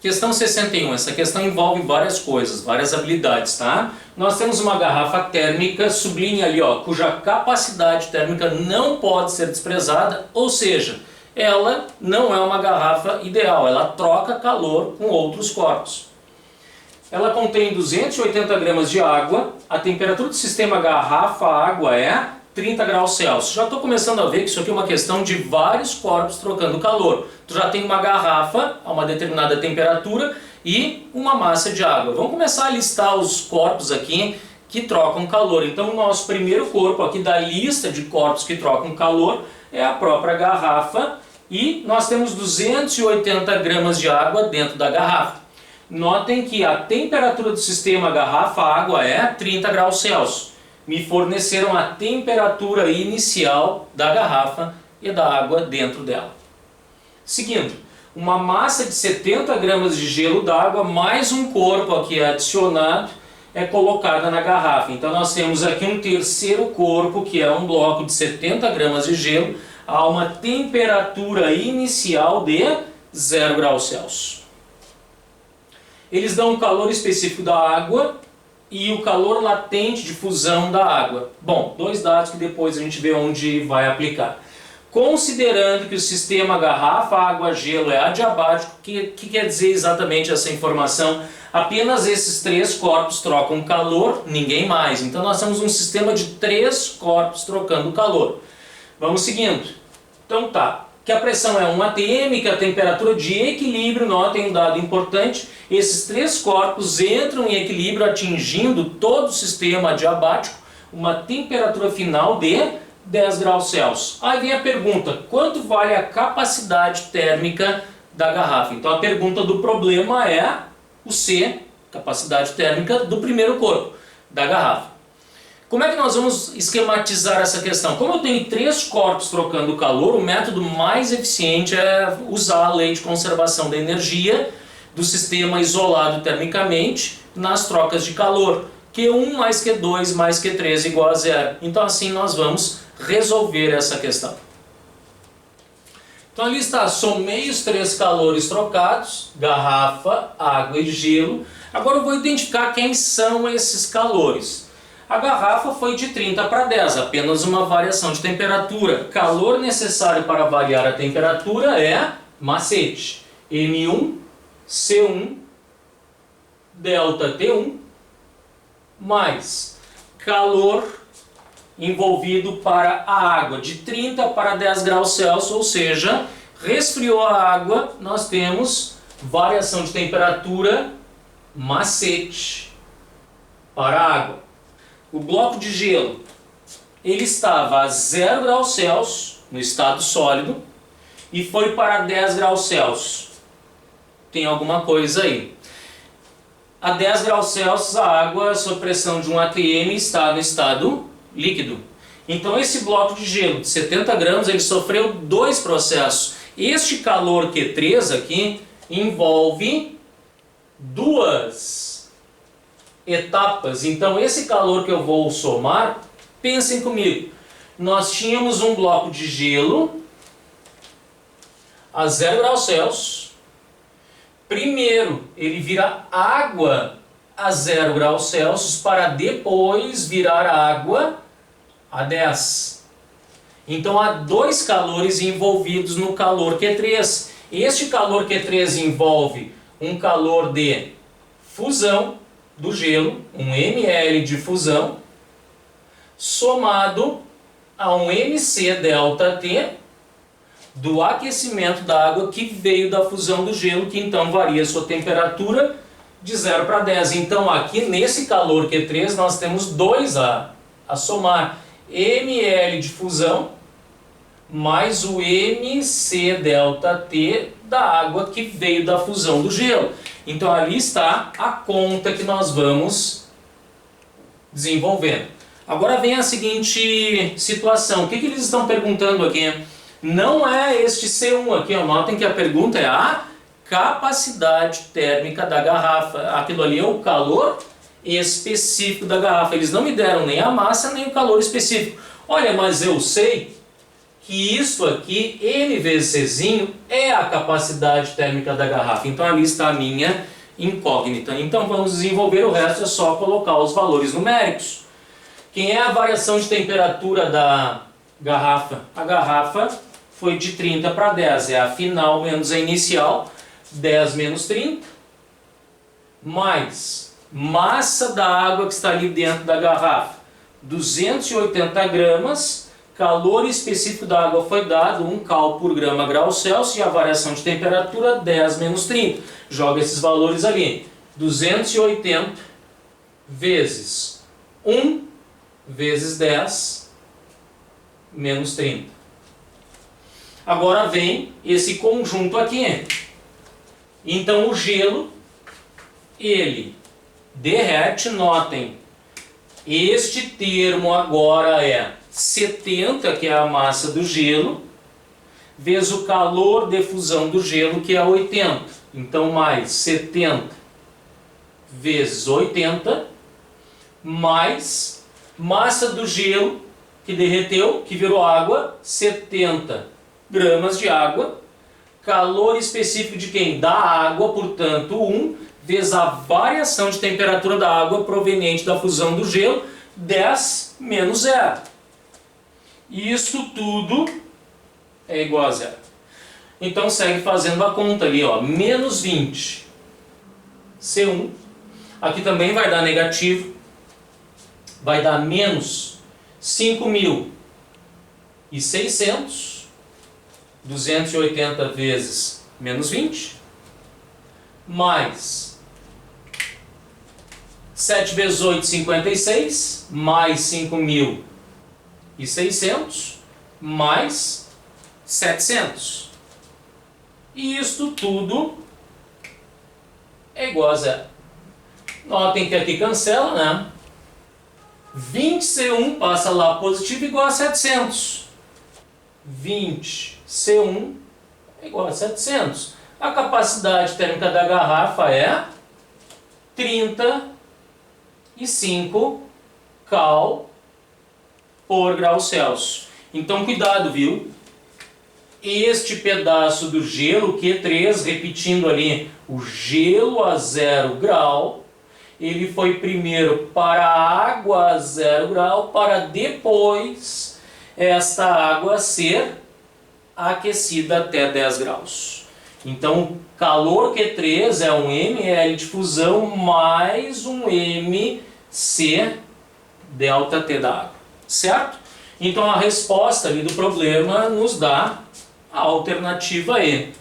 Questão 61. Essa questão envolve várias coisas, várias habilidades, tá? Nós temos uma garrafa térmica, sublinha ali, ó, cuja capacidade térmica não pode ser desprezada, ou seja, ela não é uma garrafa ideal, ela troca calor com outros corpos. Ela contém 280 gramas de água, a temperatura do sistema garrafa-água é 30 graus Celsius. Já estou começando a ver que isso aqui é uma questão de vários corpos trocando calor. Tu já tem uma garrafa a uma determinada temperatura e uma massa de água. Vamos começar a listar os corpos aqui que trocam calor. Então o nosso primeiro corpo aqui da lista de corpos que trocam calor é a própria garrafa e nós temos 280 gramas de água dentro da garrafa. Notem que a temperatura do sistema garrafa-água é 30 graus Celsius. Me forneceram a temperatura inicial da garrafa e da água dentro dela. Seguindo, uma massa de 70 gramas de gelo d'água mais um corpo aqui adicionado é colocada na garrafa. Então nós temos aqui um terceiro corpo que é um bloco de 70 gramas de gelo a uma temperatura inicial de 0 graus Celsius. Eles dão um calor específico da água e o calor latente de fusão da água. Bom, dois dados que depois a gente vê onde vai aplicar. Considerando que o sistema garrafa, água, gelo é adiabático, o que quer dizer exatamente essa informação? Apenas esses três corpos trocam calor, ninguém mais. Então nós temos um sistema de três corpos trocando calor. Vamos seguindo. Então tá. Que a pressão é 1 atm, que a temperatura de equilíbrio, notem um dado importante, esses três corpos entram em equilíbrio atingindo todo o sistema adiabático, uma temperatura final de 10 graus Celsius. Aí vem a pergunta, quanto vale a capacidade térmica da garrafa? Então a pergunta do problema é o C, capacidade térmica do primeiro corpo da garrafa. Como é que nós vamos esquematizar essa questão? Como eu tenho três corpos trocando calor, o método mais eficiente é usar a lei de conservação da energia do sistema isolado termicamente nas trocas de calor. Q1 mais Q2 mais Q3 igual a zero. Então assim nós vamos resolver essa questão. Então ali está, somei os três calores trocados, garrafa, água e gelo. Agora eu vou identificar quem são esses calores. A garrafa foi de 30 para 10, apenas uma variação de temperatura. Calor necessário para variar a temperatura é macete. M1, C1, delta T1, mais calor envolvido para a água, de 30 para 10 graus Celsius, ou seja, resfriou a água, nós temos variação de temperatura, macete, para a água. O bloco de gelo, ele estava a 0 graus Celsius no estado sólido e foi para 10 graus Celsius. Tem alguma coisa aí. A 10 graus Celsius a água sob pressão de 1 atm está no estado líquido. Então esse bloco de gelo de 70 gramas ele sofreu dois processos. Este calor Q3 aqui envolve duas etapas. Então esse calor que eu vou somar, pensem comigo, nós tínhamos um bloco de gelo a 0 graus Celsius. Primeiro ele vira água a 0 graus Celsius para depois virar água a 10. Então há dois calores envolvidos no calor Q3. Este calor Q3 envolve um calor de fusão do gelo, 1 ml de fusão, somado a um mc delta T do aquecimento da água que veio da fusão do gelo, que então varia sua temperatura de 0 para 10. Então aqui nesse calor Q3 nós temos dois a somar, ml de fusão mais o mc delta T da água que veio da fusão do gelo. Então ali está a conta que nós vamos desenvolvendo. Agora vem a seguinte situação. O que eles estão perguntando aqui? Não é este C1 aqui. Notem que a pergunta é a capacidade térmica da garrafa. Aquilo ali é o calor específico da garrafa. Eles não me deram nem a massa nem o calor específico. Olha, mas eu sei que isso aqui, M vezes Czinho, é a capacidade térmica da garrafa. Então ali está a minha incógnita. Então vamos desenvolver o resto, é só colocar os valores numéricos. Quem é a variação de temperatura da garrafa? A garrafa foi de 30 para 10, é a final menos a inicial, 10 menos 30, mais massa da água que está ali dentro da garrafa, 280 gramas, calor específico da água foi dado, 1 cal por grama grau Celsius, e a variação de temperatura 10 menos 30. Joga esses valores ali, 280 vezes 1 vezes 10 menos 30. Agora vem esse conjunto aqui. Então o gelo, ele derrete, notem, este termo agora é 70, que é a massa do gelo, vezes o calor de fusão do gelo, que é 80. Então mais 70 vezes 80, mais massa do gelo que derreteu, que virou água, 70 gramas de água, calor específico de quem? Da água, portanto 1, vezes a variação de temperatura da água proveniente da fusão do gelo, 10 menos 0. E isso tudo é igual a 0. Então segue fazendo a conta ali, ó, menos 20 C1, aqui também vai dar negativo, vai dar menos 5.600, 280 vezes menos 20, mais 7 vezes 8, 56, mais 5.600, mais 700. E isto tudo é igual a 0. Notem que aqui cancela, né? 20C1 passa lá positivo igual a 700. 20C1 é igual a 700. A capacidade térmica da garrafa é 35 cal por grau Celsius. Então cuidado, viu? Este pedaço do gelo, Q3, repetindo ali, o gelo a 0 grau, ele foi primeiro para a água a 0 grau, para depois esta água ser aquecida até 10 graus. Então, calor Q3 é um ml de fusão mais um mc delta T da água, certo? Então a resposta ali do problema nos dá a alternativa E.